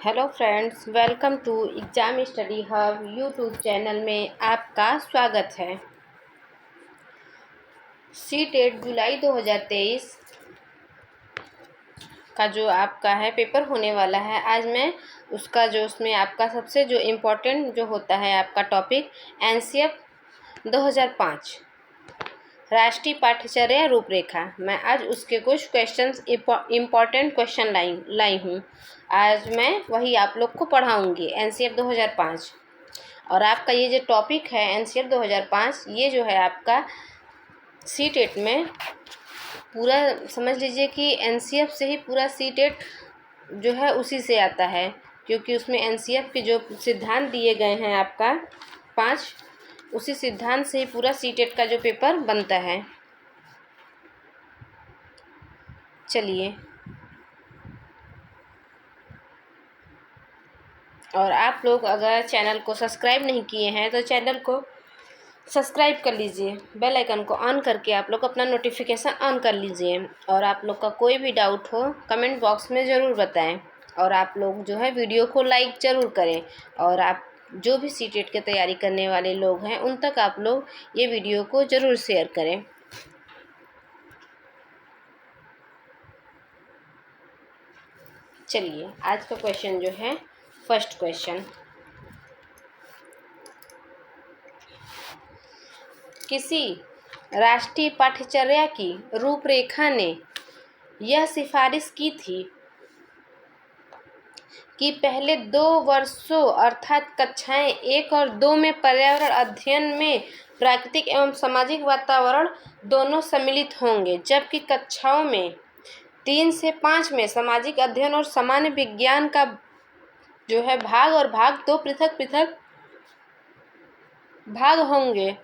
Hello friends, welcome to exam study hub YouTube channel में आपका स्वागत है। सी-टेट जुलाई 2023 का जो आपका है पेपर होने वाला है। आज मैं उसका जो उसमें आपका सबसे जो इम्पोर्टेंट जो होता है आपका टॉपिक एनसीएफ 2005 राष्ट्रीय पाठ्यचर्या रूपरेखा, मैं आज उसके कुछ क्वेश्चंस इम्पॉर्टेंट क्वेश्चन लाई हूँ। आज मैं वही आप लोग को पढ़ाऊँगी एनसीएफ 2005। और आपका ये जो टॉपिक है एनसीएफ 2005, ये जो है आपका सी-टेट में पूरा समझ लीजिए कि एनसीएफ से ही पूरा सी-टेट जो है उसी से आता है, क्योंकि उसमें एनसीएफ के जो सिद्धांत दिए गए हैं आपका 5, उसी सिद्धांत से ही पूरा सी-टेट का जो पेपर बनता है। चलिए, और आप लोग अगर चैनल को सब्सक्राइब नहीं किए हैं तो चैनल को सब्सक्राइब कर लीजिए, बेल आइकन को ऑन करके आप लोग अपना नोटिफिकेशन ऑन कर लीजिए। और आप लोग का कोई भी डाउट हो कमेंट बॉक्स में ज़रूर बताएं। और आप लोग जो है वीडियो को लाइक ज़रूर करें। और आप जो भी सी-टेट की तैयारी करने वाले लोग हैं उन तक आप लोग ये वीडियो को ज़रूर शेयर करें। चलिए, आज का क्वेश्चन जो है फर्स्ट क्वेश्चन, किसी राष्ट्रीय पाठ्यचर्या की रूपरेखा ने यह सिफारिश की थी कि पहले 2 वर्षों अर्थात कक्षाएं 1 और 2 में पर्यावरण अध्ययन में प्राकृतिक एवं सामाजिक वातावरण दोनों सम्मिलित होंगे, जबकि कक्षाओं में 3 से 5 में सामाजिक अध्ययन और सामान्य विज्ञान का जो है भाग और भाग 2 पृथक पृथक भाग होंगे।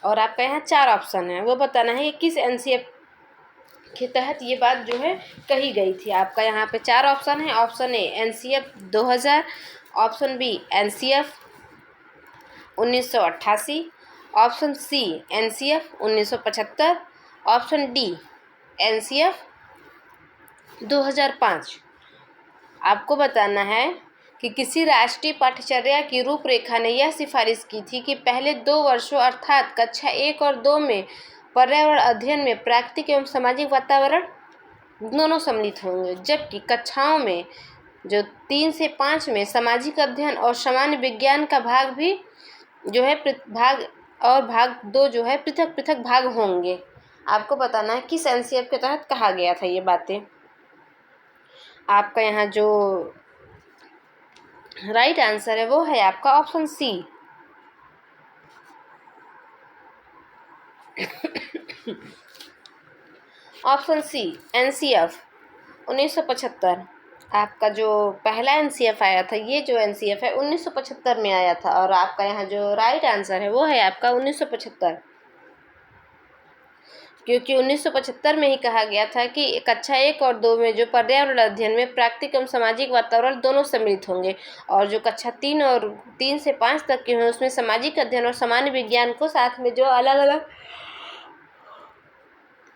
और आपका यहाँ 4 ऑप्शन है, वो बताना है कि किस एनसीएफ के तहत ये बात जो है कही गई थी। आपका यहाँ पे 4 ऑप्शन है। Option A NCF 2000, option B NCF 1988, option C NCF 1975, option D NCF 2005। आपको बताना है कि किसी राष्ट्रीय पाठ्यचर्या की रूपरेखा ने यह सिफारिश की थी कि पहले 2 वर्षों अर्थात कक्षा 1 और 2 में पर्यावरण अध्ययन में प्राकृतिक एवं सामाजिक वातावरण दोनों सम्मिलित होंगे, जबकि कक्षाओं में जो 3 से 5 में सामाजिक अध्ययन और सामान्य विज्ञान का भाग भी जो है भाग और भाग 2 जो है पृथक पृथक भाग होंगे। आपको बताना है किस एनसीएफ के तहत कहा गया था ये बातें। आपका यहाँ जो राइट आंसर है वो है आपका option C option C NCF 1975। आपका जो पहला एनसीएफ आया था, ये जो एनसीएफ है 1975 में आया था। और आपका यहाँ जो राइट आंसर है वो है आपका 1975, क्योंकि 1975 में ही कहा गया था कि कक्षा 1 और 2 में जो पर्यावरण अध्ययन में प्राकृतिक एवं सामाजिक वातावरण दोनों सम्मिलित होंगे, और जो कक्षा 3 से 5 तक के हैं उसमें सामाजिक अध्ययन और सामान्य विज्ञान को साथ में जो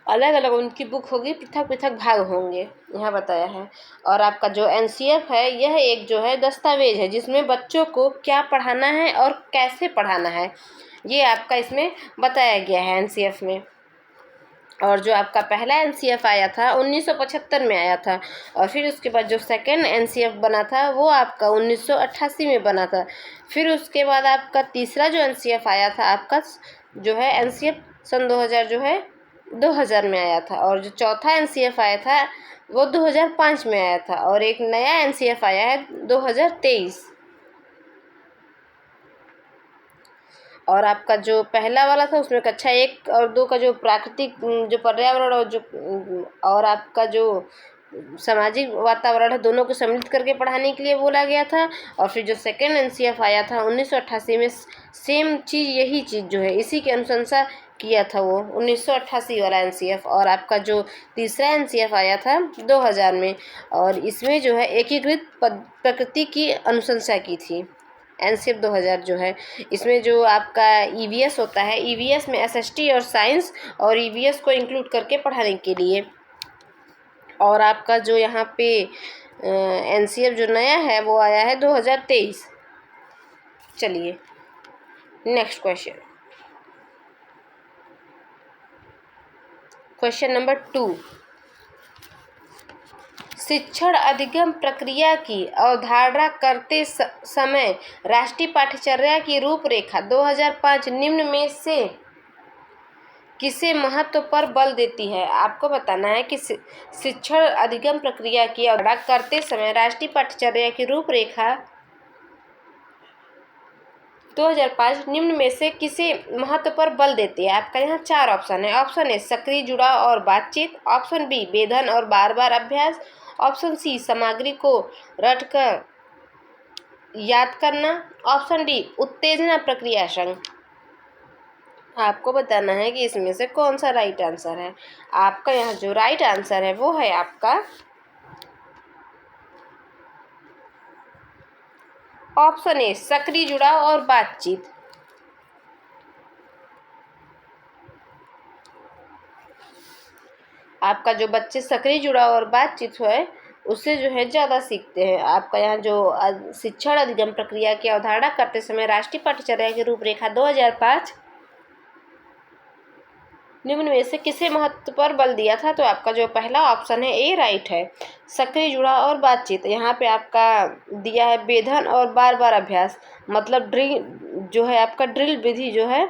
अलग अलग उनकी बुक होगी, पृथक पृथक भाग होंगे, यहाँ बताया है। और आपका जो एनसीएफ है यह एक जो है दस्तावेज है जिसमें बच्चों को क्या पढ़ाना है और कैसे पढ़ाना है, ये आपका इसमें बताया गया है एनसीएफ में। और जो आपका पहला एनसीएफ आया था 1975 में आया था, और फिर उसके बाद जो सेकंड एनसीएफ बना था वो आपका 1988 में बना था। फिर उसके बाद आपका तीसरा जो एनसीएफ आया था आपका जो है एनसीएफ सन 2000 जो है 2000 में आया था। और जो चौथा एनसीएफ आया था वो 2005 में आया था। और एक नया एनसीएफ आया है 2023। और आपका जो पहला वाला था उसमें कक्षा 1 और 2 का जो प्राकृतिक जो पर्यावरण और आपका जो सामाजिक वातावरण है दोनों को सम्मिलित करके पढ़ाने के लिए बोला गया था। और फिर जो सेकेंड एनसीएफ आया था 1988 में, सेम चीज़ यही चीज़ जो है इसी की अनुशंसा किया था वो 1988 वाला एनसीएफ। और आपका जो तीसरा एनसीएफ आया था 2000 में, और इसमें जो है एकीकृत प्रकृति की अनुशंसा की थी। एनसीएफ 2000 जो है इसमें जो आपका ईवीएस होता है, ईवीएस में एसएसटी और साइंस और ईवीएस को इंक्लूड करके पढ़ाने के लिए। और आपका जो यहाँ पे एनसीएफ जो नया है वो आया है 2023। चलिए नेक्स्ट क्वेश्चन, क्वेश्चन नंबर 2, शिक्षण अधिगम प्रक्रिया की अवधारणा करते समय राष्ट्रीय पाठ्यचर्या की रूपरेखा 2005 निम्न में से किसे महत्व पर बल देती है? आपको बताना है कि शिक्षण अधिगम प्रक्रिया की अवधारणा करते समय राष्ट्रीय पाठ्यचर्या की रूपरेखा 2005 निम्न में से किसे महत्व पर बल देती है? आपका यहाँ 4 ऑप्शन है। ऑप्शन ए सक्रिय जुड़ाव और बातचीत, ऑप्शन बी बेधन और बार बार अभ्यास, ऑप्शन सी सामग्री को रटकर याद करना, ऑप्शन डी उत्तेजना प्रक्रिया संग। आपको बताना है कि इसमें से कौन सा राइट आंसर है। आपका यहाँ जो राइट आंसर है वो है आपका ऑप्शन ए सक्रिय जुड़ाव और बातचीत। आपका जो बच्चे सक्रिय जुड़ाव और बातचीत है उससे जो है ज़्यादा सीखते हैं। आपका यहाँ जो शिक्षण अधिगम प्रक्रिया की अवधारणा करते समय राष्ट्रीय पाठ्यचर्या की रूपरेखा 2005 निम्न में से किसे महत्व पर बल दिया था? तो आपका जो पहला ऑप्शन है ए राइट है, सक्रिय जुड़ाव और बातचीत। यहाँ पे आपका दिया है बेधन और बार बार अभ्यास, मतलब ड्रिल जो है आपका ड्रिल विधि जो है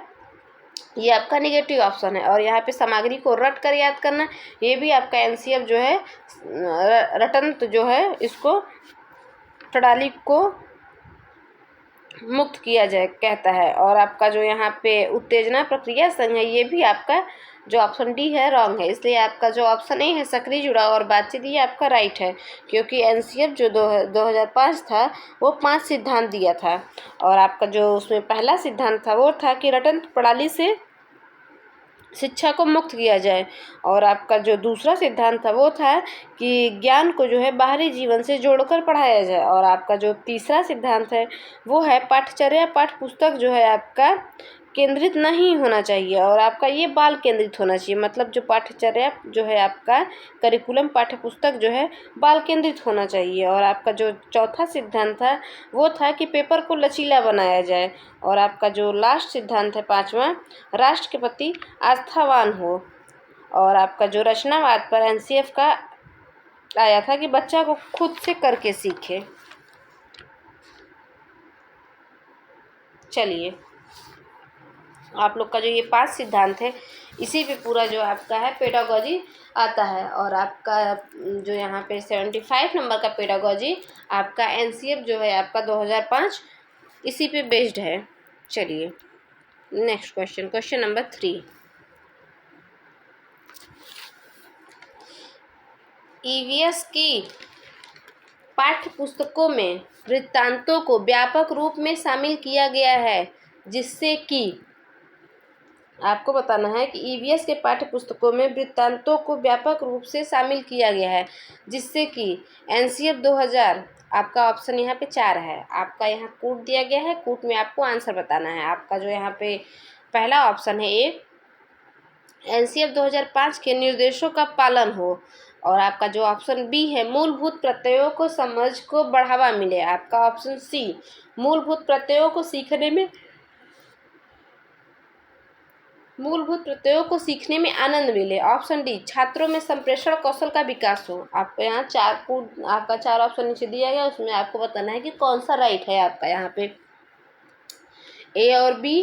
ये आपका निगेटिव ऑप्शन है। और यहाँ पे सामग्री को रट कर याद करना, ये भी आपका एनसीएफ जो है रटंत जो है इसको प्रणाली को मुक्त किया जाए कहता है। और आपका जो यहाँ पे उत्तेजना प्रक्रिया संघ है ये भी आपका जो ऑप्शन डी है रॉन्ग है। इसलिए आपका जो ऑप्शन ए है सक्रिय जुड़ाव और बातचीत ये आपका राइट है, क्योंकि एनसीएफ जो 2005 था वो 5 सिद्धांत दिया था। और आपका जो उसमें पहला सिद्धांत था वो था कि रटन प्रणाली से शिक्षा को मुक्त किया जाए। और आपका जो दूसरा सिद्धांत था वो था कि ज्ञान को जो है बाहरी जीवन से जोड़कर पढ़ाया जाए। और आपका जो तीसरा सिद्धांत है वो है पाठ्यचर्या पाठ्य पुस्तक जो है आपका केंद्रित नहीं होना चाहिए और आपका ये बाल केंद्रित होना चाहिए। मतलब जो पाठ्यचर्या जो है आपका करिकुलम पाठ्य पुस्तक जो है बाल केंद्रित होना चाहिए। और आपका जो चौथा सिद्धांत था वो था कि पेपर को लचीला बनाया जाए। और आपका जो लास्ट सिद्धांत है पांचवा, राष्ट्र के प्रति आस्थावान हो। और आपका जो रचनावाद पर एनसीएफ का आया था कि बच्चा को खुद से करके सीखे। चलिए आप लोग का जो ये 5 सिद्धांत है इसी पे पूरा जो आपका है पेडागॉजी आता है। और आपका जो यहाँ पे 75 नंबर का पेडागॉजी आपका एनसीएफ जो है आपका 2005 इसी पे बेस्ड है। चलिए next question, question number 3, EVS की पाठ्य पुस्तकों में वृत्तांतों को व्यापक रूप में शामिल किया गया है, जिससे कि आपको बताना है कि ईवीएस के पाठ्य पुस्तकों में वृत्तांतों को व्यापक रूप से शामिल किया गया है, जिससे कि एनसीएफ 2000 आपका ऑप्शन यहाँ पे 4 है। आपका यहाँ कूट दिया गया है, कूट में आपको आंसर बताना है। आपका जो यहाँ पे पहला ऑप्शन है ए, एनसीएफ 2005 के निर्देशों का पालन हो। और आपका जो ऑप्शन बी है, मूलभूत प्रत्ययों को समझ को बढ़ावा मिले। आपका ऑप्शन सी, मूलभूत प्रत्ययों को सीखने में आनंद मिले। ऑप्शन डी, छात्रों में संप्रेषण कौशल का विकास हो। आपको यहाँ आपका 4 ऑप्शन नीचे दिया गया, उसमें आपको बताना है कि कौन सा राइट है। आपका यहाँ पे ए और बी,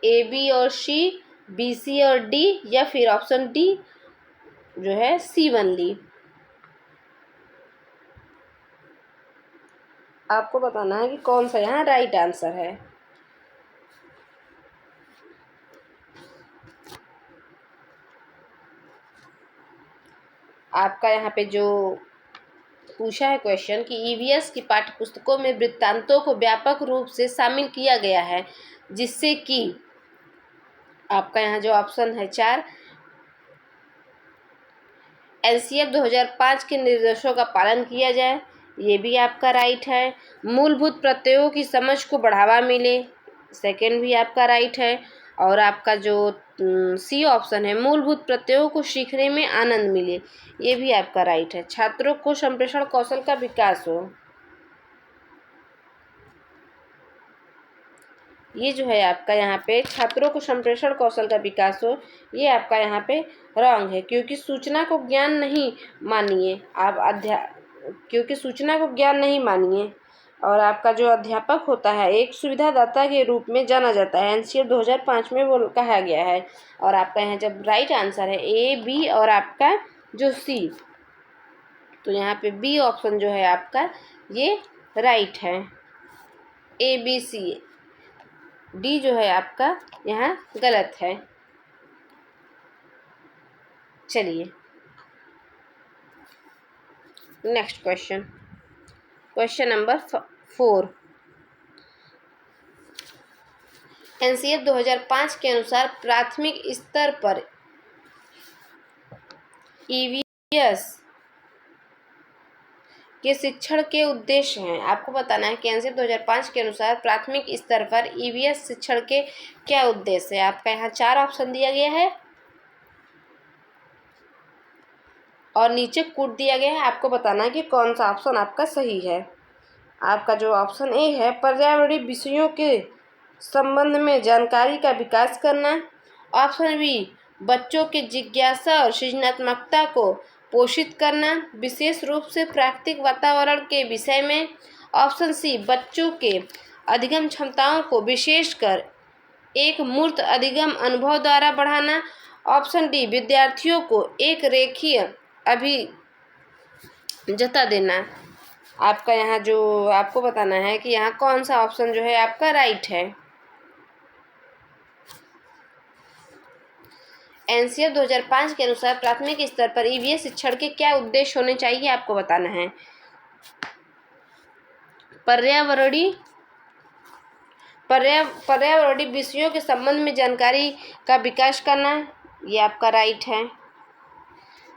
ए बी और सी, बी सी और डी, या फिर ऑप्शन डी जो है सी वनली। आपको बताना है कि कौन सा यहाँ राइट आंसर है। आपका यहाँ पे जो पूछा है क्वेश्चन कि ईवीएस की पाठ्य पुस्तकों में वृत्तांतों को व्यापक रूप से शामिल किया गया है, जिससे कि आपका यहाँ जो ऑप्शन है 4, एनसीएफ 2005 के निर्देशों का पालन किया जाए, ये भी आपका राइट है। मूलभूत प्रत्ययों की समझ को बढ़ावा मिले, सेकेंड भी आपका राइट है। और आपका जो सी ऑप्शन है, मूलभूत प्रत्ययों को सीखने में आनंद मिले, ये भी आपका राइट है। छात्रों को संप्रेषण कौशल का विकास हो, ये जो है आपका यहाँ पे छात्रों को संप्रेषण कौशल का विकास हो, ये आपका यहाँ पे रॉन्ग है, क्योंकि सूचना को ज्ञान नहीं मानिए आप क्योंकि सूचना को ज्ञान नहीं मानिए। और आपका जो अध्यापक होता है एक सुविधादाता के रूप में जाना जाता है, एनसीईआरटी 2005 में वो कहा गया है। और आपका यहाँ जब राइट आंसर है ए, बी और आपका जो सी, तो यहाँ पे बी ऑप्शन जो है आपका ये राइट है। ए बी सी, डी जो है आपका यहाँ गलत है। चलिए next question, question number 4। NCERT 2005 के अनुसार प्राथमिक स्तर पर ईवीएस के शिक्षण के उद्देश्य हैं। आपको बताना है कि एनसीईआरटी 2005 के अनुसार प्राथमिक स्तर पर ईवीएस शिक्षण के क्या उद्देश्य है। आपका यहाँ 4 ऑप्शन दिया गया है और नीचे कोड दिया गया है। आपको बताना है कि कौन सा ऑप्शन आपका सही है। आपका जो ऑप्शन ए है, पर्यावरणीय विषयों के संबंध में जानकारी का विकास करना। ऑप्शन बी, बच्चों के जिज्ञासा और सृजनात्मकता को पोषित करना, विशेष रूप से प्राकृतिक वातावरण के विषय में। ऑप्शन सी, बच्चों के अधिगम क्षमताओं को विशेषकर एक मूर्त अधिगम अनुभव द्वारा बढ़ाना। ऑप्शन डी, विद्यार्थियों को एक रेखीय अभिजता देना। आपका यहाँ जो आपको बताना है कि यहाँ कौन सा ऑप्शन जो है आपका राइट है। एनसीईआरटी 2005 के अनुसार प्राथमिक स्तर पर ईवीएस शिक्षण के क्या उद्देश्य होने चाहिए, आपको बताना है। पर्यावरणीय विषयों के संबंध में जानकारी का विकास करना, ये आपका राइट है।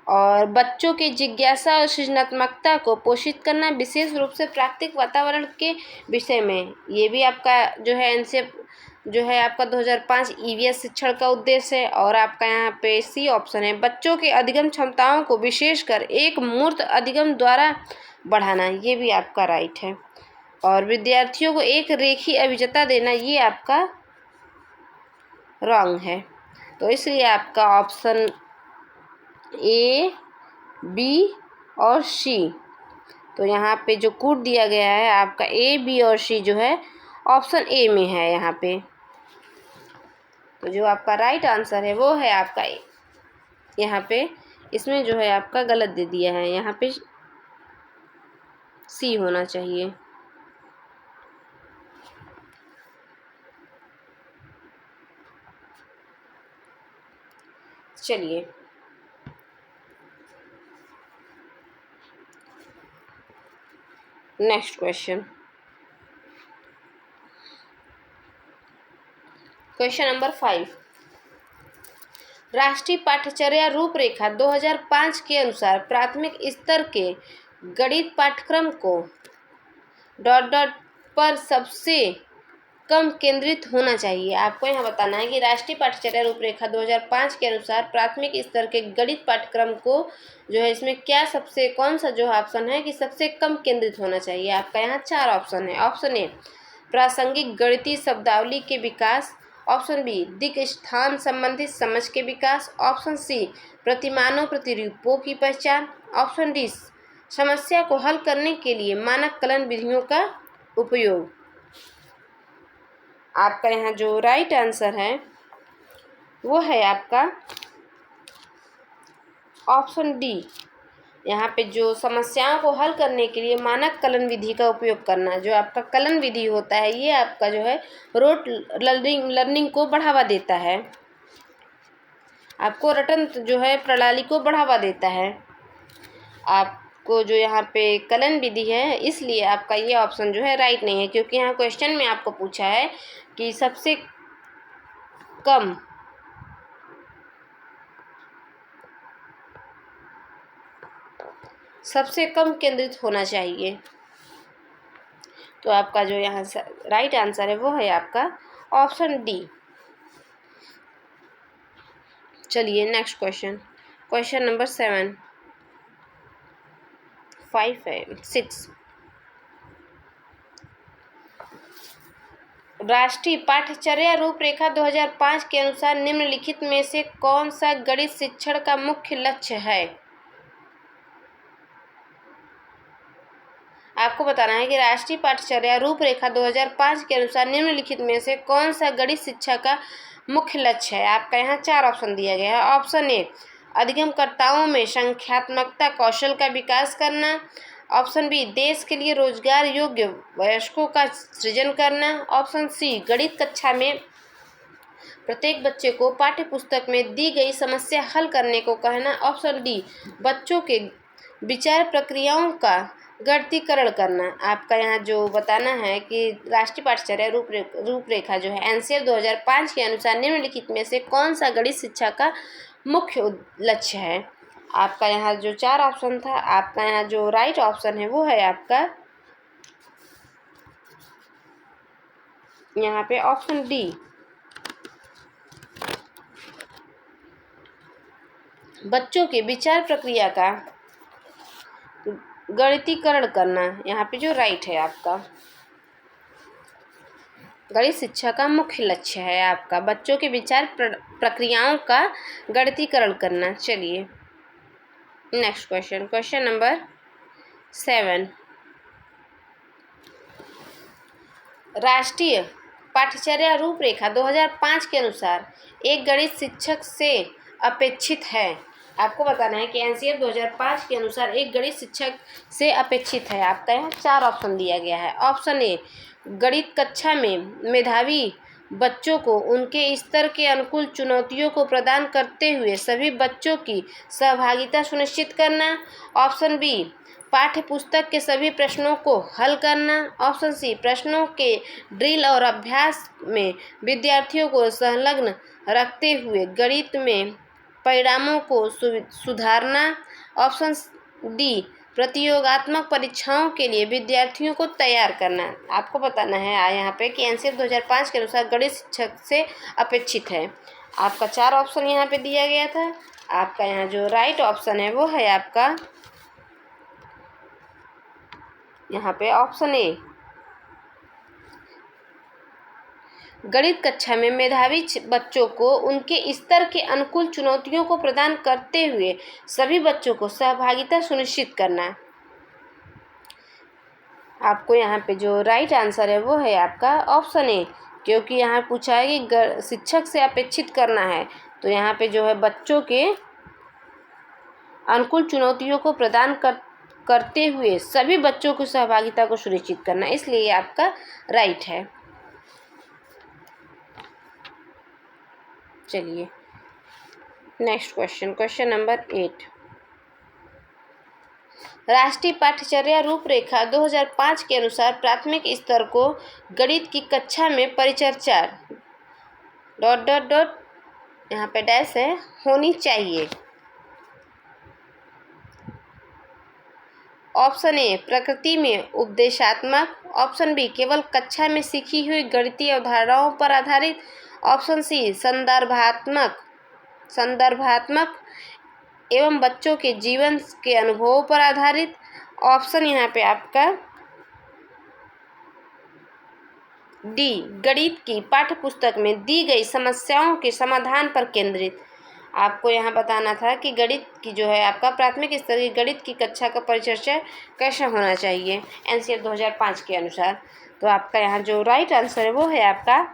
और बच्चों की जिज्ञासा और सृजनात्मकता को पोषित करना, विशेष रूप से प्राकृतिक वातावरण के विषय में, ये भी आपका जो है एनसीईआरटी जो है आपका 2005 ईवीएस शिक्षण का उद्देश्य है। और आपका यहाँ पे सी ऑप्शन है, बच्चों के अधिगम क्षमताओं को विशेषकर एक मूर्त अधिगम द्वारा बढ़ाना, ये भी आपका राइट है। और विद्यार्थियों को एक रेखीय अभिजता देना, ये आपका रॉन्ग है। तो इसलिए आपका ऑप्शन ए, बी और सी, तो यहाँ पे जो कोड दिया गया है आपका ए, बी और सी जो है ऑप्शन ए में है यहाँ पे। तो जो आपका राइट आंसर है वो है आपका ए। यहाँ पे इसमें जो है आपका गलत दे दिया है, यहाँ पे सी होना चाहिए। चलिए नेक्स्ट क्वेश्चन, क्वेश्चन नंबर 5। राष्ट्रीय पाठ्यचर्या रूपरेखा 2005 के अनुसार प्राथमिक स्तर के गणित पाठ्यक्रम को ... पर सबसे कम केंद्रित होना चाहिए। आपको यहाँ बताना है कि राष्ट्रीय पाठ्यचर्या रूपरेखा 2005 के अनुसार प्राथमिक स्तर के गणित पाठ्यक्रम को जो है इसमें क्या सबसे कौन सा जो ऑप्शन है कि सबसे कम केंद्रित होना चाहिए। आपका यहाँ 4 ऑप्शन है। ऑप्शन ए, प्रासंगिक गणितीय शब्दावली के विकास। ऑप्शन बी, दिक् स्थान संबंधित समझ के विकास। ऑप्शन सी, प्रतिमानों प्रतिरूपों की पहचान। ऑप्शन डी, समस्या को हल करने के लिए मानक कलन विधियों का उपयोग। आपका यहाँ जो राइट आंसर है वो है आपका ऑप्शन डी। यहाँ पे जो समस्याओं को हल करने के लिए मानक कलन विधि का उपयोग करना, जो आपका कलन विधि होता है ये आपका जो है रोट लर्निंग को बढ़ावा देता है, आपको रटन जो है प्रणाली को बढ़ावा देता है। आपको जो यहाँ पे कलन विधि है, इसलिए आपका ये ऑप्शन जो है राइट नहीं है, क्योंकि यहाँ क्वेश्चन में आपको पूछा है कि सबसे कम केंद्रित होना चाहिए। तो आपका जो यहाँ राइट आंसर है वो है आपका ऑप्शन डी। चलिए नेक्स्ट क्वेश्चन, क्वेश्चन नंबर 6। राष्ट्रीय पाठ्यचर्या रूपरेखा 2005 के अनुसार निम्नलिखित में से कौन सा गणित शिक्षण का मुख्य लक्ष्य है? आपको बताना है कि राष्ट्रीय पाठ्यचर्या रूपरेखा 2005 के अनुसार निम्नलिखित में से कौन सा गणित शिक्षा का मुख्य लक्ष्य है। आपका यहाँ 4 ऑप्शन दिया गया है। ऑप्शन ए, अधिगमकर्ताओं में संख्यात्मकता कौशल का विकास करना। ऑप्शन बी, देश के लिए रोजगार योग्य वयस्कों का सृजन करना। ऑप्शन सी, गणित कक्षा में प्रत्येक बच्चे को पाठ्य पुस्तक में दी गई समस्या हल करने को कहना। ऑप्शन डी, बच्चों के विचार प्रक्रियाओं का गणितीकरण करना। आपका यहाँ जो बताना है कि राष्ट्रीय पाठ्यचर्या रूपरेखा जो है एनसीएफ 2005 के अनुसार निम्नलिखित में से कौन सा गणित शिक्षा का मुख्य लक्ष्य है। आपका यहाँ जो 4 ऑप्शन था, आपका यहाँ जो राइट ऑप्शन है वो है आपका यहाँ पे ऑप्शन डी, बच्चों के विचार प्रक्रिया का गणितीकरण करना। यहाँ पे जो राइट है आपका गणित शिक्षा का मुख्य लक्ष्य है आपका बच्चों के विचार प्रक्रियाओं का गणितीकरण करना। चलिए नेक्स्ट क्वेश्चन, क्वेश्चन नंबर 7। राष्ट्रीय पाठ्यचर्या रूपरेखा 2005 के अनुसार एक गणित शिक्षक से अपेक्षित है। आपको बताना है कि एनसीएफ 2005 के अनुसार एक गणित शिक्षक से अपेक्षित है। आपका यहाँ 4 ऑप्शन दिया गया है। ऑप्शन ए, गणित कक्षा में मेधावी बच्चों को उनके स्तर के अनुकूल चुनौतियों को प्रदान करते हुए सभी बच्चों की सहभागिता सुनिश्चित करना। ऑप्शन बी, पाठ्य पुस्तक के सभी प्रश्नों को हल करना। ऑप्शन सी, प्रश्नों के ड्रिल और अभ्यास में विद्यार्थियों को संलग्न रखते हुए गणित में परिणामों को सुधारना। ऑप्शन डी, प्रतियोगात्मक परीक्षाओं के लिए विद्यार्थियों को तैयार करना। आपको बताना है यहाँ पे कि एनसीएफ 2005 के अनुसार गणित शिक्षक से अपेक्षित है। आपका 4 ऑप्शन यहाँ पे दिया गया था। आपका यहाँ जो राइट ऑप्शन है वो है आपका यहाँ पे ऑप्शन ए, गणित कक्षा में मेधावी बच्चों को उनके स्तर के अनुकूल चुनौतियों को प्रदान करते हुए सभी बच्चों को सहभागिता सुनिश्चित करना। आपको यहाँ पे जो राइट आंसर है वो है आपका ऑप्शन ए, क्योंकि यहाँ पूछा है कि शिक्षक से अपेक्षित करना है, तो यहाँ पे जो है बच्चों के अनुकूल चुनौतियों को प्रदान करते हुए सभी बच्चों की सहभागिता को सुनिश्चित करना, इसलिए ये आपका राइट है। चलिए नेक्स्ट क्वेश्चन, क्वेश्चन नंबर 8। राष्ट्रीय पाठ्यचर्या रूपरेखा 2005 के अनुसार प्राथमिक स्तर को गणित की कक्षा में परिचर्चा ... यहाँ पे डैश है होनी चाहिए। ऑप्शन ए, प्रकृति में उपदेशात्मक। ऑप्शन बी, केवल कक्षा में सीखी हुई गणितीय अवधारणाओं पर आधारित। ऑप्शन सी, संदर्भात्मक एवं बच्चों के जीवन के अनुभवों पर आधारित। ऑप्शन यहाँ पे आपका डी, गणित की पाठ्यपुस्तक में दी गई समस्याओं के समाधान पर केंद्रित। आपको यहाँ बताना था कि गणित की जो है आपका प्राथमिक स्तर की गणित की कक्षा का परिचर्चा कैसा होना चाहिए एनसीएफ 2005 के अनुसार। तो आपका यहाँ जो राइट आंसर है वो है आपका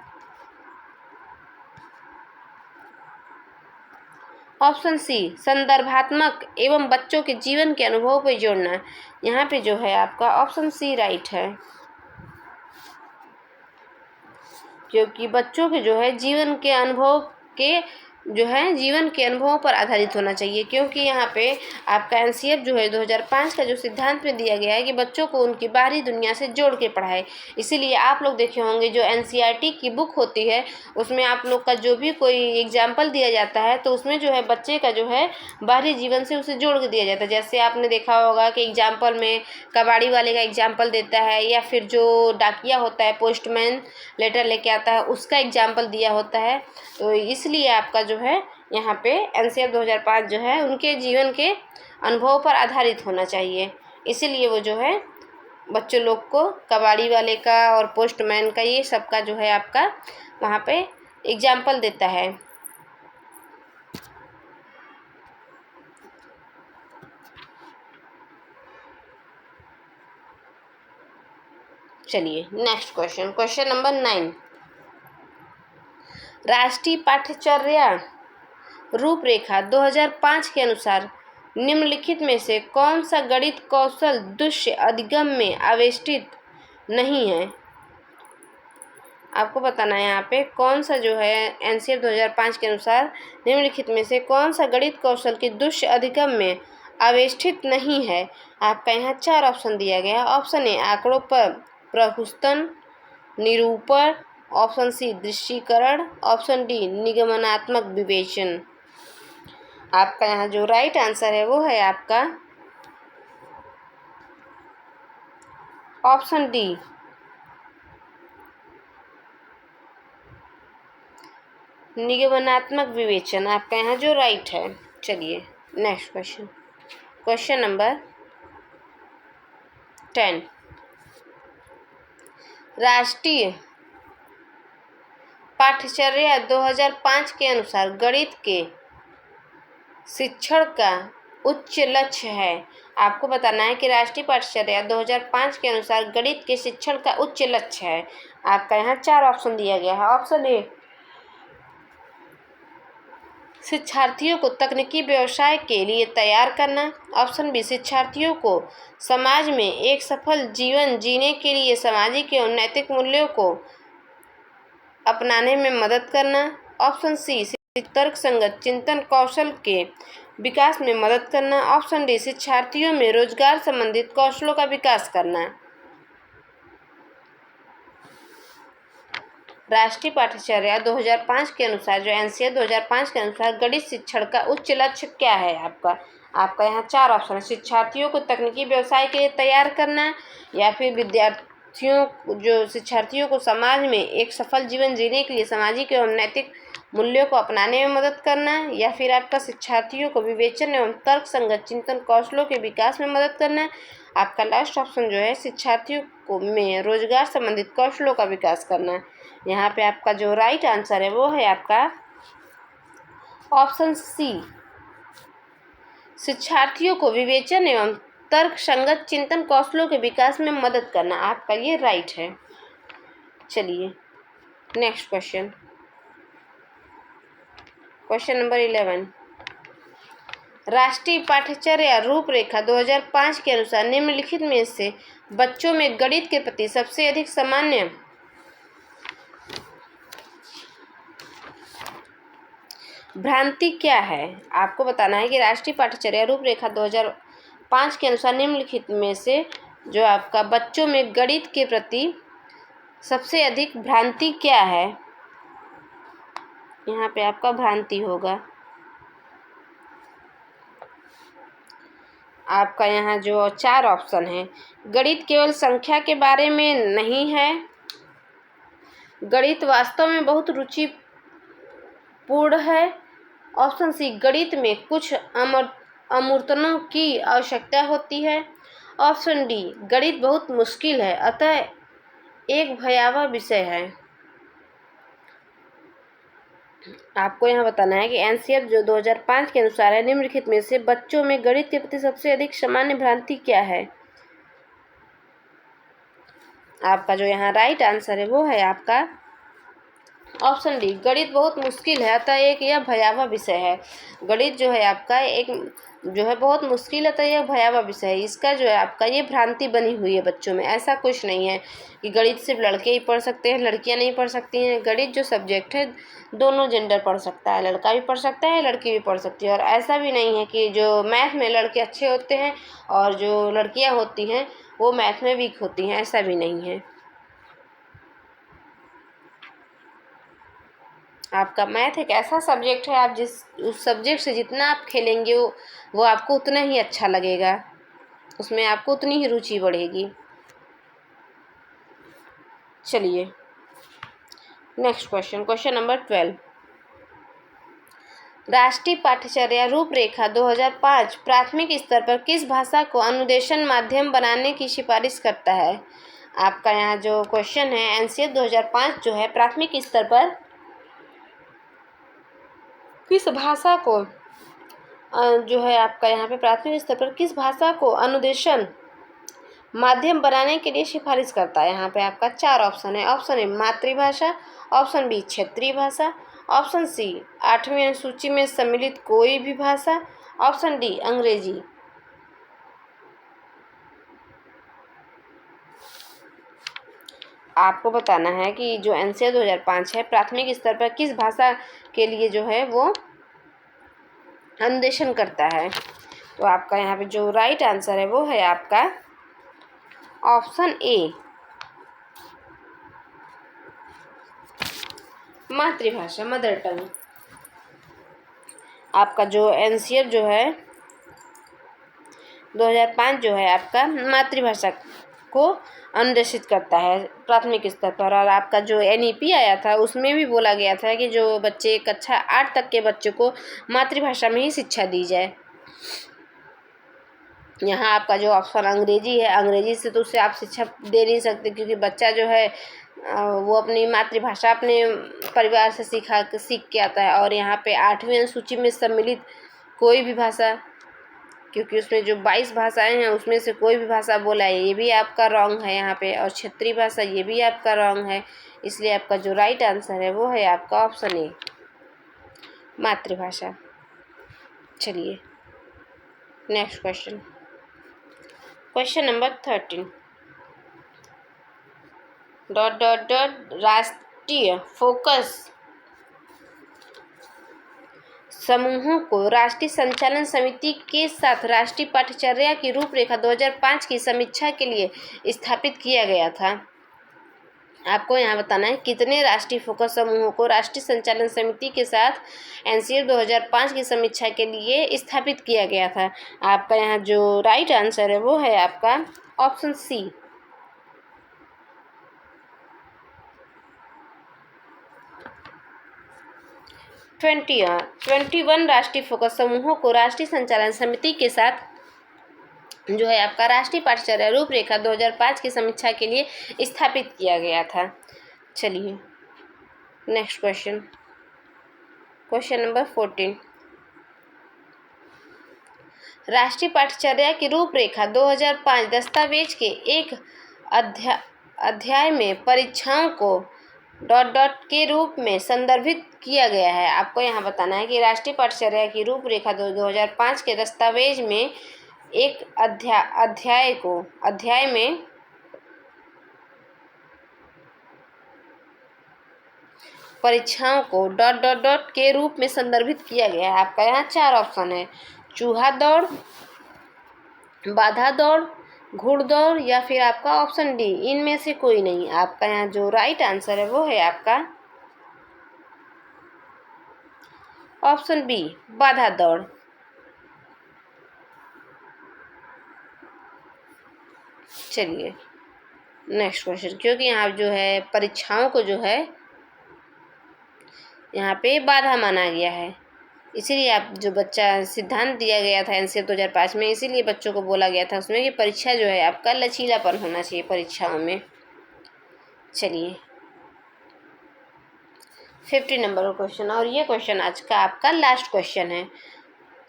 ऑप्शन सी, संदर्भात्मक एवं बच्चों के जीवन के अनुभव पर जोड़ना। यहाँ पे जो है आपका ऑप्शन सी राइट है, क्योंकि बच्चों के जो है जीवन के अनुभवों पर आधारित होना चाहिए, क्योंकि यहाँ पे आपका एनसीएफ जो है 2005 का जो सिद्धांत में दिया गया है कि बच्चों को उनकी बाहरी दुनिया से जोड़ के पढ़ाए। इसीलिए आप लोग देखे होंगे जो एनसीईआरटी की बुक होती है उसमें आप लोग का जो भी कोई एग्जाम्पल दिया जाता है तो उसमें जो है बच्चे का जो है बाहरी जीवन से उसे जोड़ के दिया जाता है। जैसे आपने देखा होगा कि एग्जाम्पल में कबाड़ी वाले का एग्जाम्पल देता है, या फिर जो डाकिया होता है पोस्टमैन लेटर लेके आता है उसका एग्जाम्पल दिया होता है। तो इसलिए आपका जो है यहाँ पे एनसीएफ 2005 जो है उनके जीवन के अनुभव पर आधारित होना चाहिए, इसीलिए वो जो है बच्चों लोग को कबाड़ी वाले का और पोस्टमैन का ये सब का जो है आपका वहाँ पे एग्जाम्पल देता है। चलिए नेक्स्ट क्वेश्चन, क्वेश्चन नंबर 9। राष्ट्रीय पाठ्यचर्या रूपरेखा 2005 के अनुसार निम्नलिखित में से कौन सा गणित कौशल दृश्य अधिगम में आवेष्टित नहीं है? आपको बताना है यहाँ पे कौन सा जो है एनसीएफ 2005 के अनुसार निम्नलिखित में से कौन सा गणित कौशल की दृश्य अधिगम में आवेष्टित नहीं है। आपका यहाँ 4 ऑप्शन दिया गया है। ऑप्शन ए आंकड़ों पर प्रहुस्तन निरूपण, ऑप्शन सी दृश्यीकरण, ऑप्शन डी निगमनात्मक विवेचन। आपका यहाँ जो राइट आंसर है वो है आपका ऑप्शन डी निगमनात्मक विवेचन, आपका यहाँ जो राइट है। चलिए नेक्स्ट क्वेश्चन, क्वेश्चन नंबर 10। राष्ट्रीय पाठ्यचर्या 2005 के अनुसार गणित के शिक्षण का उच्च लक्ष्य है। आपको बताना है कि राष्ट्रीय पाठ्यचर्या 2005 के अनुसार गणित के शिक्षण का उच्च लक्ष्य है। आपका यहाँ 4 ऑप्शन दिया गया है। ऑप्शन ए शिक्षार्थियों को तकनीकी व्यवसाय के लिए तैयार करना, ऑप्शन बी शिक्षार्थियों को समाज में एक सफल जीवन जीने के लिए सामाजिक एवं नैतिक मूल्यों को अपनाने में मदद करना, ऑप्शन सी तर्क संगत चिंतन कौशल के विकास में मदद करना, ऑप्शन डी शिक्षार्थियों में रोजगार संबंधित कौशलों का विकास करना। राष्ट्रीय पाठ्यचर्या 2005 के अनुसार जो एनसीएफ 2005 के अनुसार गणित शिक्षण का उच्च लक्ष्य क्या है आपका यहाँ 4 ऑप्शन है। शिक्षार्थियों को तकनीकी व्यवसाय के लिए तैयार करना, या फिर शिक्षार्थियों को समाज में एक सफल जीवन जीने के लिए सामाजिक एवं नैतिक मूल्यों को अपनाने में मदद करना, या फिर आपका शिक्षार्थियों को विवेचन एवं तर्क संगत चिंतन कौशलों के विकास में मदद करना। आपका लास्ट ऑप्शन जो है शिक्षार्थियों को में रोजगार संबंधित कौशलों का विकास करना। यहाँ पे आपका जो राइट आंसर है वो है आपका ऑप्शन सी शिक्षार्थियों को विवेचन एवं तर्क संगत चिंतन कौशलों के विकास में मदद करना। आपका ये राइट है। चलिए नेक्स्ट क्वेश्चन, क्वेश्चन नंबर 11। राष्ट्रीय पाठ्यचर्या रूपरेखा 2005 के अनुसार निम्नलिखित में से बच्चों में गणित के प्रति सबसे अधिक सामान्य भ्रांति क्या है? आपको बताना है कि राष्ट्रीय पाठ्यचर्या रूपरेखा 2005 के अनुसार निम्नलिखित में से जो आपका बच्चों में गणित के प्रति सबसे अधिक भ्रांति क्या है। यहाँ पे आपका भ्रांति होगा। आपका यहाँ जो 4 ऑप्शन है, गणित केवल संख्या के बारे में नहीं है, गणित वास्तव में बहुत रुचिपूर्ण है, ऑप्शन सी गणित में कुछ अमूर्तनों की आवश्यकता होती है, ऑप्शन डी गणित बहुत मुश्किल है अतः एक भयावह विषय है। आपको यहाँ बताना है कि एनसीएफ जो 2005 के अनुसार है निम्नलिखित में से बच्चों में गणित के प्रति सबसे अधिक सामान्य भ्रांति क्या है। आपका जो यहाँ राइट आंसर है वो है आपका ऑप्शन डी गणित बहुत मुश्किल है अतः एक यह भयावह विषय है। गणित जो है आपका एक जो है बहुत मुश्किल अतः यह भयावह विषय है। इसका जो है आपका ये भ्रांति बनी हुई है बच्चों में। ऐसा कुछ नहीं है कि गणित सिर्फ लड़के ही पढ़ सकते हैं, लड़कियां नहीं पढ़ सकती हैं। गणित जो सब्जेक्ट है दोनों जेंडर पढ़ सकता है, लड़का भी पढ़ सकता है, लड़की भी पढ़ सकती है। और ऐसा भी नहीं है कि जो मैथ में लड़के अच्छे होते हैं और जो लड़कियाँ होती हैं वो मैथ में वीक होती हैं, ऐसा भी नहीं है। आपका मैथ एक ऐसा सब्जेक्ट है, आप उस सब्जेक्ट से जितना आप खेलेंगे वो आपको उतना ही अच्छा लगेगा, उसमें आपको उतनी ही रुचि बढ़ेगी। चलिए नेक्स्ट क्वेश्चन, क्वेश्चन नंबर 12। राष्ट्रीय पाठ्यचर्या रूपरेखा 2005 प्राथमिक स्तर पर किस भाषा को अनुदेशन माध्यम बनाने की सिफारिश करता है? आपका यहाँ जो क्वेश्चन है एनसीएफ 2005 जो है प्राथमिक स्तर पर किस भाषा को जो है आपका यहाँ पे प्राथमिक स्तर पर किस भाषा को अनुदेशन माध्यम बनाने के लिए सिफारिश करता है? यहाँ पे आपका 4 ऑप्शन है। ऑप्शन ए मातृभाषा, ऑप्शन बी क्षेत्रीय भाषा, ऑप्शन सी 8वीं अनुसूची में सम्मिलित कोई भी भाषा, ऑप्शन डी अंग्रेजी। आपको बताना है कि जो एनसीए 2005 है प्राथमिक स्तर पर किस भाषा के लिए जो है वो अनुदेशन करता है। तो आपका यहाँ पे जो राइट आंसर है वो है आपका ऑप्शन ए मातृभाषा, मदर टंग। आपका जो एनसीएफ जो है 2005 जो है आपका मातृभाषा को अनुदेशित करता है प्राथमिक स्तर पर। और आपका जो एनईपी आया था उसमें भी बोला गया था कि जो बच्चे कक्षा 8 तक के बच्चे को मातृभाषा में ही शिक्षा दी जाए। यहाँ आपका जो ऑप्शन अंग्रेजी है, अंग्रेजी से तो उससे आप शिक्षा दे नहीं सकते क्योंकि बच्चा जो है वो अपनी मातृभाषा अपने परिवार से सीख के आता है। और यहाँ पे 8वीं अनुसूची में सम्मिलित कोई भी भाषा, क्योंकि उसमें जो 22 भाषाएं हैं उसमें से कोई भी भाषा बोला है, ये भी आपका रॉन्ग है यहाँ पे। और क्षेत्रीय भाषा ये भी आपका रॉन्ग है, इसलिए आपका जो राइट आंसर है वो है आपका ऑप्शन ए मातृभाषा। चलिए next question, question number 13 dot dot dot राष्ट्रीय फोकस समूहों को राष्ट्रीय संचालन समिति के साथ राष्ट्रीय पाठ्यचर्या की रूपरेखा 2005 की समीक्षा के लिए स्थापित किया गया था। आपको यहाँ बताना है कितने राष्ट्रीय फोकस समूहों को राष्ट्रीय संचालन समिति के साथ एनसीएफ 2005 की समीक्षा के लिए स्थापित किया गया था। आपका यहाँ जो राइट आंसर है वो है आपका ऑप्शन सी 21 राष्ट्रीय फोकस समूहों को राष्ट्रीय संचालन समिति के साथ जो है आपका राष्ट्रीय पाठ्यचर्या रूपरेखा 2005 की समीक्षा के लिए स्थापित किया गया था। चलिए नेक्स्ट क्वेश्चन, क्वेश्चन नंबर 14 राष्ट्रीय पाठ्यचर्या की रूपरेखा 2005 दस्तावेज के एक अध्याय में परीक्षाओं को डॉट डॉट के रूप में संदर्भित किया गया है। आपको यहाँ बताना है कि राष्ट्रीय पाठ्यचर्या की रूपरेखा 2005 के दस्तावेज में एक अध्याय में परीक्षाओं को डॉट डॉट डॉट के रूप में संदर्भित किया गया है। आपका यहाँ 4 ऑप्शन है, चूहा दौड़, बाधा दौड़, घुड़दौड़ या फिर आपका ऑप्शन डी इनमें से कोई नहीं। आपका यहाँ जो राइट आंसर है वो है आपका ऑप्शन बी बाधा दौड़। चलिए नेक्स्ट क्वेश्चन, क्योंकि यहाँ जो है परीक्षाओं को जो है यहाँ पे बाधा माना गया है, इसीलिए आप जो बच्चा सिद्धांत दिया गया था एनसीएफ 2005 में, इसीलिए बच्चों को बोला गया था उसमें कि परीक्षा जो है आपका लचीलापन होना चाहिए परीक्षाओं में। चलिए 50 नंबर का क्वेश्चन, और ये क्वेश्चन आज का आपका लास्ट क्वेश्चन है।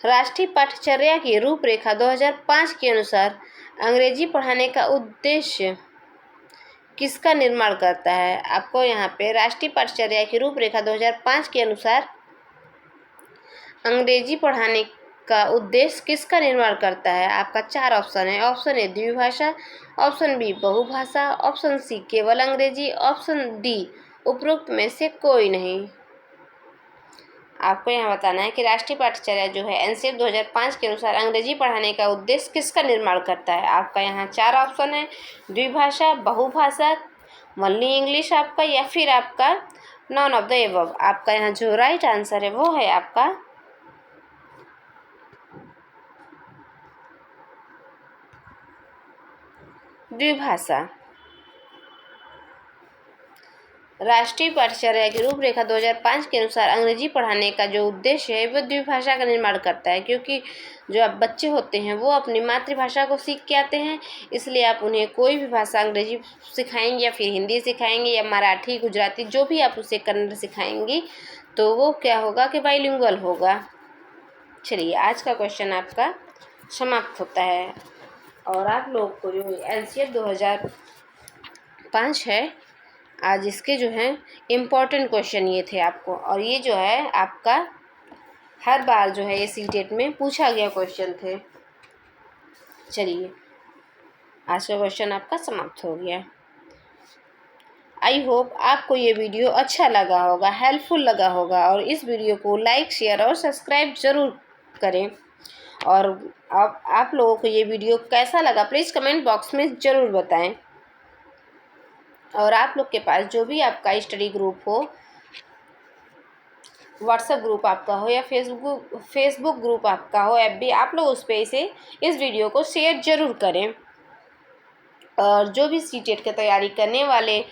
राष्ट्रीय पाठ्यचर्या की रूपरेखा 2005 के अनुसार अंग्रेजी पढ़ाने का उद्देश्य किसका निर्माण करता है? आपको यहाँ पे राष्ट्रीय पाठ्यचर्या की रूपरेखा 2005 के अनुसार अंग्रेजी पढ़ाने का उद्देश्य किसका निर्माण करता है? आपका 4 ऑप्शन है। ऑप्शन ए द्विभाषा, ऑप्शन बी बहुभाषा, ऑप्शन सी केवल अंग्रेजी, ऑप्शन डी उपरोक्त में से कोई नहीं। आपको यहाँ बताना है कि राष्ट्रीय पाठ्यचर्या जो है एनसीएफ 2005 के अनुसार अंग्रेजी पढ़ाने का उद्देश्य किसका निर्माण करता है। आपका यहाँ 4 ऑप्शन है, द्विभाषा, बहुभाषा, ओनली इंग्लिश आपका, या फिर आपका नॉन ऑफ द एबव। आपका यहाँ जो राइट आंसर है वो है आपका द्विभाषा। राष्ट्रीय पाठ्यचर्या की रूपरेखा 2005 के अनुसार अंग्रेजी पढ़ाने का जो उद्देश्य है वह द्विभाषा का निर्माण करता है, क्योंकि जो आप बच्चे होते हैं वो अपनी मातृभाषा को सीख के आते हैं, इसलिए आप उन्हें कोई भी भाषा अंग्रेजी सिखाएंगे या फिर हिंदी सिखाएंगे या मराठी, गुजराती, जो भी आप उसे कन्नड़ सिखाएंगी तो वो क्या होगा कि बाइलिंगुअल होगा। चलिए, आज का क्वेश्चन आपका समाप्त होता है और आप लोग को जो एनसीईआरटी 2005 है, आज इसके जो हैं इम्पॉर्टेंट क्वेश्चन ये थे आपको, और ये जो है आपका हर बार जो है ये सीटेट में पूछा गया क्वेश्चन थे। चलिए, आज का क्वेश्चन आपका समाप्त हो गया। आई होप आपको ये वीडियो अच्छा लगा होगा, हेल्पफुल लगा होगा, और इस वीडियो को लाइक, शेयर और सब्सक्राइब ज़रूर करें। और आप लोगों को ये वीडियो कैसा लगा प्लीज़ कमेंट बॉक्स में ज़रूर बताएं। और आप लोग के पास जो भी आपका स्टडी ग्रुप हो, व्हाट्सएप ग्रुप आपका हो या फेसबुक ग्रुप आपका हो, FB, आप लोग उस पर इस वीडियो को शेयर ज़रूर करें। और जो भी सीटेट की तैयारी करने वाले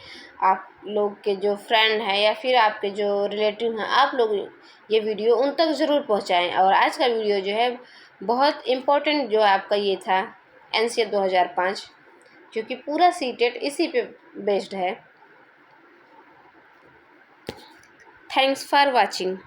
आप लोग के जो फ्रेंड हैं या फिर आपके जो रिलेटिव हैं, आप लोग ये वीडियो उन तक ज़रूर पहुंचाएं। और आज का वीडियो जो है बहुत इम्पोर्टेंट जो आपका ये था एनसीईआरटी 2005, क्योंकि पूरा सीटेट इसी पे बेस्ड है। Thanks for watching.